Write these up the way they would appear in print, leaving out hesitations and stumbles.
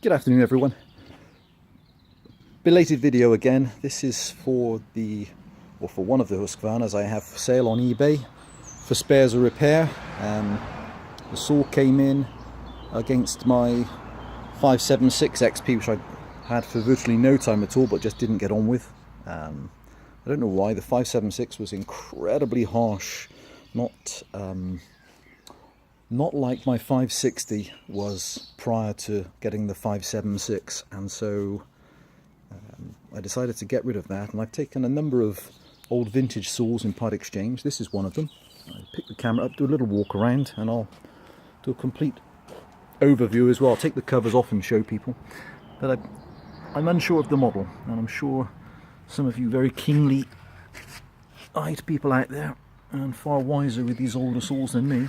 Good afternoon, everyone. Belated video again. This is for one of the Husqvarnas I have for sale on eBay for spares or repair. The saw came in against my 576 XP, which I had for virtually no time at all, but just didn't get on with. I don't know why. The 576 was incredibly harsh, not like my 560 was prior to getting the 576, and so I decided to get rid of that, and I've taken a number of old vintage saws in part exchange. This is one of them. I'll pick the camera up, do a little walk around, and I'll do a complete overview as well. I'll take the covers off and show people. But I'm unsure of the model, and I'm sure some of you very keenly eyed people out there, and far wiser with these older saws than me,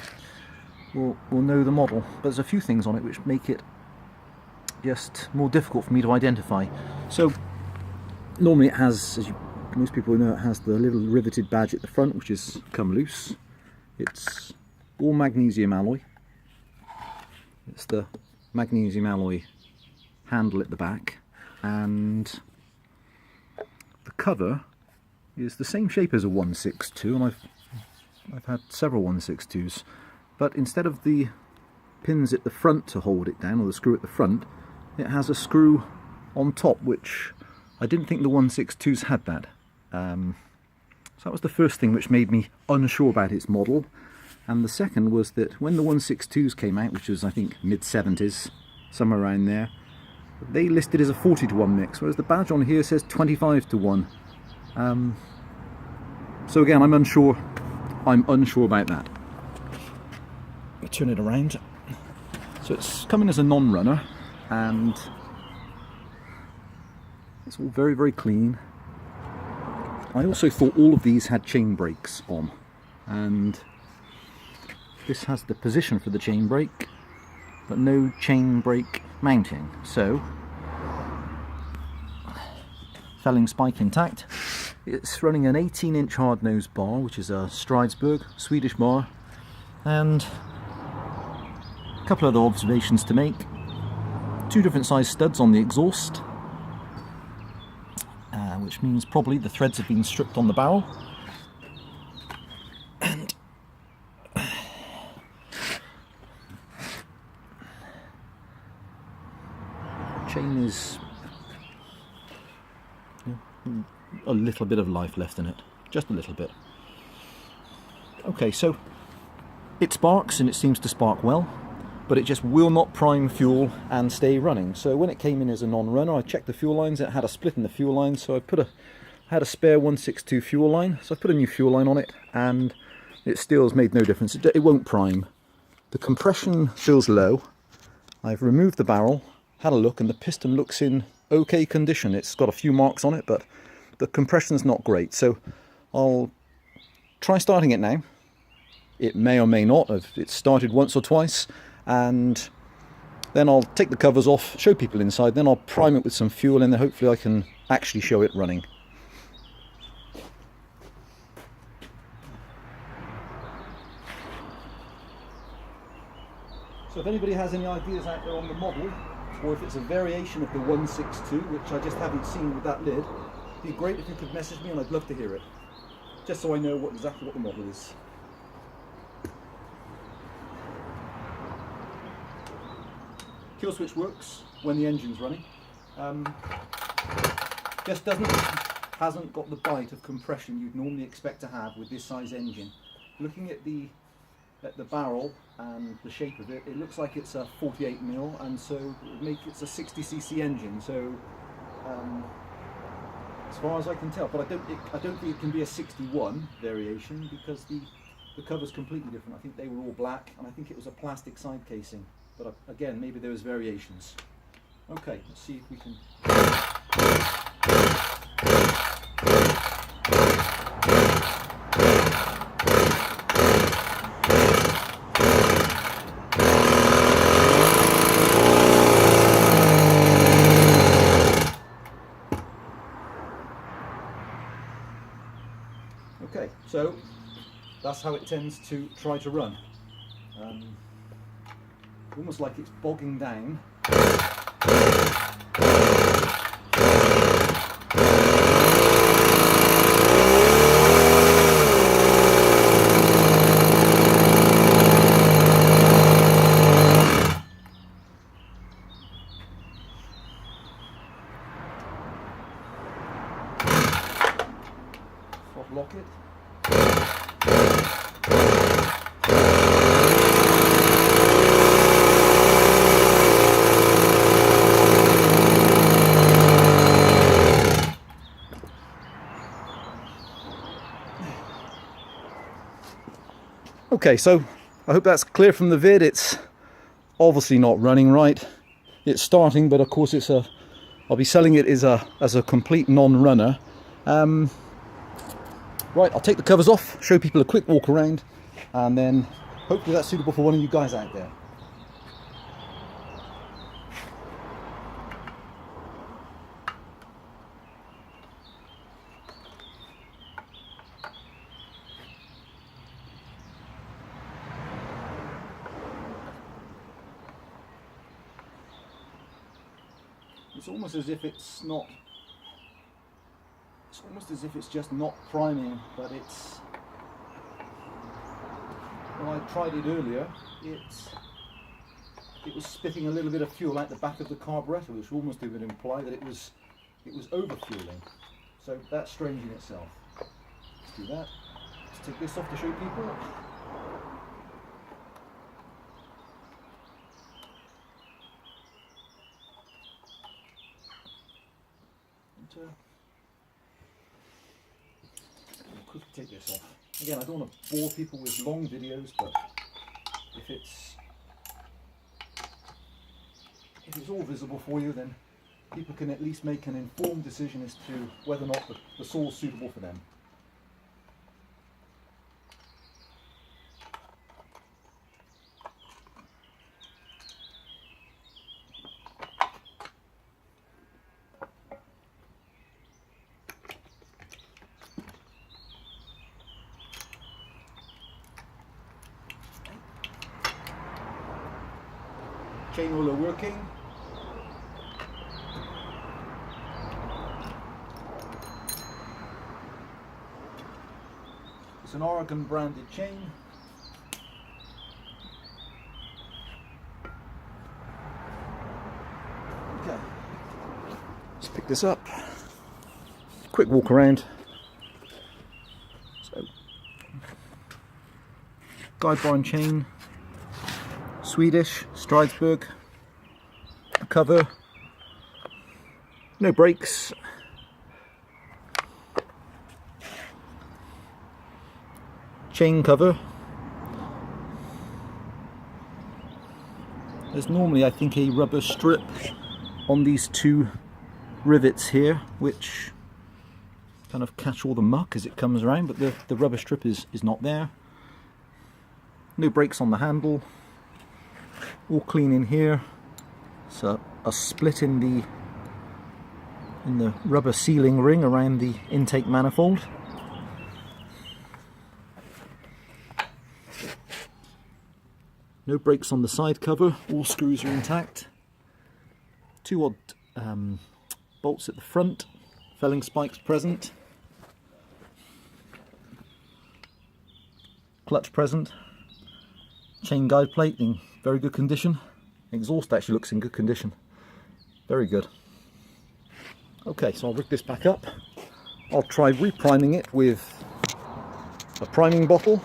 will know the model. But there's a few things on it which make it just more difficult for me to identify. So normally it has, as most people know, it has the little riveted badge at the front, which has come loose. It's all magnesium alloy. It's the magnesium alloy handle at the back, and the cover is the same shape as a 162, and I've had several 162s. But instead of the pins at the front to hold it down, or the screw at the front, it has a screw on top, which I didn't think the 162s had that. So that was the first thing which made me unsure about its model. And the second was that when the 162s came out, which was I think mid-70s, somewhere around there, they listed as a 40-to-1 mix, whereas the badge on here says 25-to-1. So again, I'm unsure about that. Turn it around. So it's coming as a non-runner, and it's all very, very clean. I also thought all of these had chain brakes on, and this has the position for the chain brake, but no chain brake mounting. So, felling spike intact. It's running an 18-inch hard-nose bar, which is a Stridesburg Swedish bar, and a couple of other observations to make. Two different size studs on the exhaust, which means probably the threads have been stripped on the barrel. And chain is a little bit of life left in it, just a little bit. Okay, so it sparks, and it seems to spark well, but it just will not prime fuel and stay running. So when it came in as a non-runner, I checked the fuel lines. It had a split in the fuel lines, so I had a spare 162 fuel line, so I put a new fuel line on it, and it still has made no difference. It won't prime. The compression feels low. I've removed the barrel, had a look, and the piston looks in okay condition. It's got a few marks on it, but the compression's not great. So I'll try starting it now. It may or may not have. It's started once or twice, and then I'll take the covers off, show people inside, then I'll prime it with some fuel, and then hopefully I can actually show it running. So if anybody has any ideas out there on the model, or if it's a variation of the 162, which I just haven't seen with that lid, it'd be great if you could message me, and I'd love to hear it, just so I know exactly what the model is. Kill switch works when the engine's running. Just hasn't got the bite of compression you'd normally expect to have with this size engine. Looking at the barrel and the shape of it, it looks like it's a 48mm, and so it's a 60cc engine. So as far as I can tell, but I don't think it can be a 61 variation, because the cover's completely different. I think they were all black, and I think it was a plastic side casing. But again, maybe there was variations. Okay, let's see if we can. Okay, so that's how it tends to try to run. Almost like it's bogging down. Okay, so I hope that's clear from the vid. It's obviously not running right. It's starting, but of course I'll be selling it as a complete non-runner. Right, I'll take the covers off, show people a quick walk around, and then hopefully that's suitable for one of you guys out there. It's almost as if it's not. It's almost as if it's just not priming, but it's. When I tried it earlier, it was spitting a little bit of fuel out the back of the carburetor, which almost would imply that it was overfueling. So that's strange in itself. Let's do that. Let's take this off to show people. I'll quickly take this off. Again, I don't want to bore people with long videos, but if it's all visible for you, then people can at least make an informed decision as to whether or not the saw's suitable for them. Chain roller working. It's an Oregon branded chain. Okay, let's pick this up. Quick walk around. So, guide bar and chain. Swedish, Stridsberg, cover, no brakes, chain cover. There's normally, I think, a rubber strip on these two rivets here, which kind of catch all the muck as it comes around, but the rubber strip is not there. No brakes on the handle. All clean in here. So a split in the rubber sealing ring around the intake manifold. No brakes on the side cover. All screws are intact. Two odd bolts at the front. Felling spikes present. Clutch present. Chain guide plate in very good condition. Exhaust actually looks in good condition. Very good. Okay, so I'll rig this back up. I'll try repriming it with a priming bottle,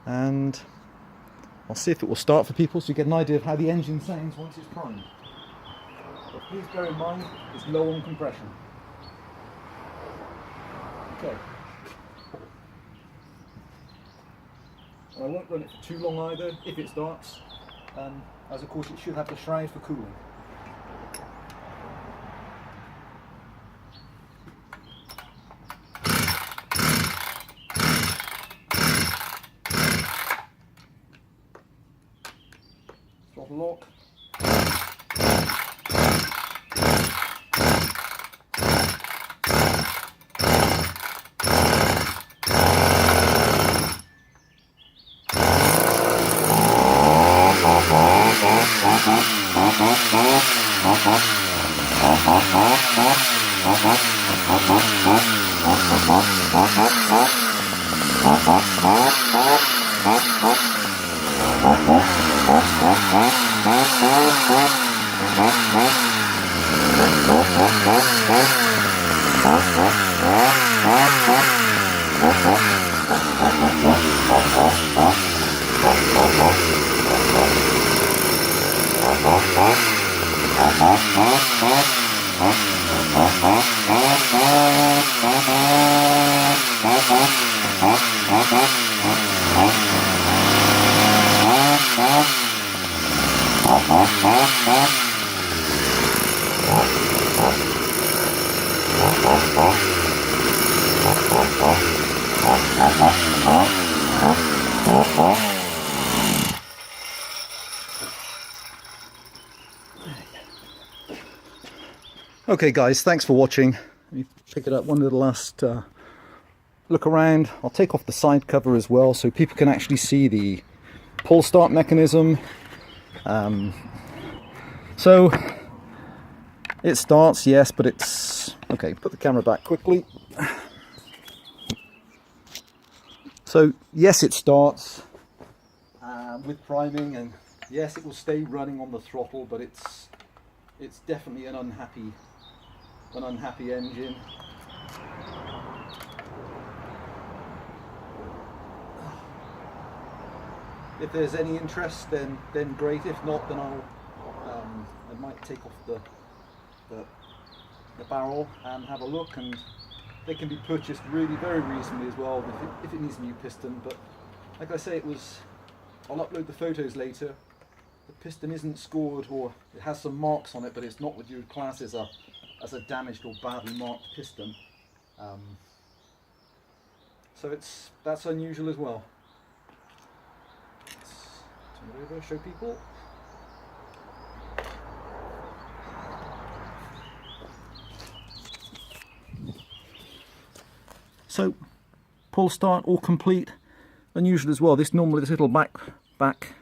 and I'll see if it will start for people so you get an idea of how the engine sounds once it's primed. But please bear in mind it's low on compression. Okay. I won't run it for too long either if it starts, as of course it should have the shroud for cooling. Throttle lock. Okay guys, thanks for watching. Let me pick it up one little last look around. I'll take off the side cover as well so people can actually see the pull start mechanism. So it starts, yes, but it's okay. Put the camera back quickly. So yes, it starts with priming, and yes, it will stay running on the throttle, but it's definitely an unhappy engine. If there's any interest, then great. If not, then I might take off the barrel and have a look, and they can be purchased really very reasonably as well if it needs a new piston. But like I say, I'll upload the photos later. The piston isn't scored, or it has some marks on it, but it's not what you would class as a damaged or badly marked piston. So that's unusual as well. Let's turn it over, show people. So pull start all complete. Unusual as well. This little back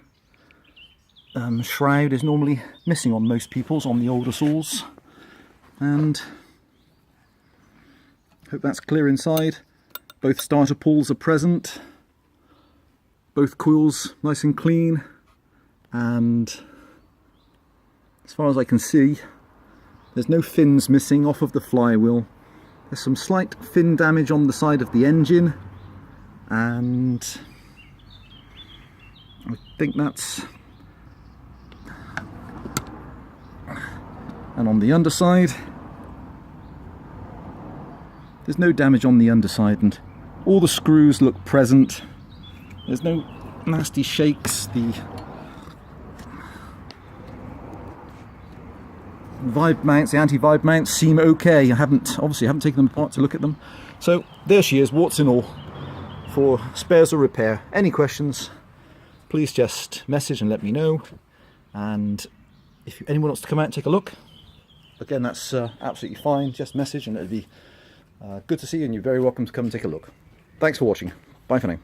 shroud is normally missing on most people's, on the older saws. And hope that's clear inside. Both starter pulls are present. Both coils nice and clean. And as far as I can see, there's no fins missing off of the flywheel. There's some slight fin damage on the side of the engine, and I think that's... And on the underside, there's no damage on the underside, and all the screws look present. There's no nasty shakes. The vibe mounts, the anti-vibe mounts seem okay. I obviously haven't taken them apart to look at them. So there she is, warts and all, for spares or repair. Any questions, please just message and let me know. And if anyone wants to come out and take a look, again, that's absolutely fine. Just message and it'll be good to see you, and you're very welcome to come and take a look. Thanks for watching. Bye for now.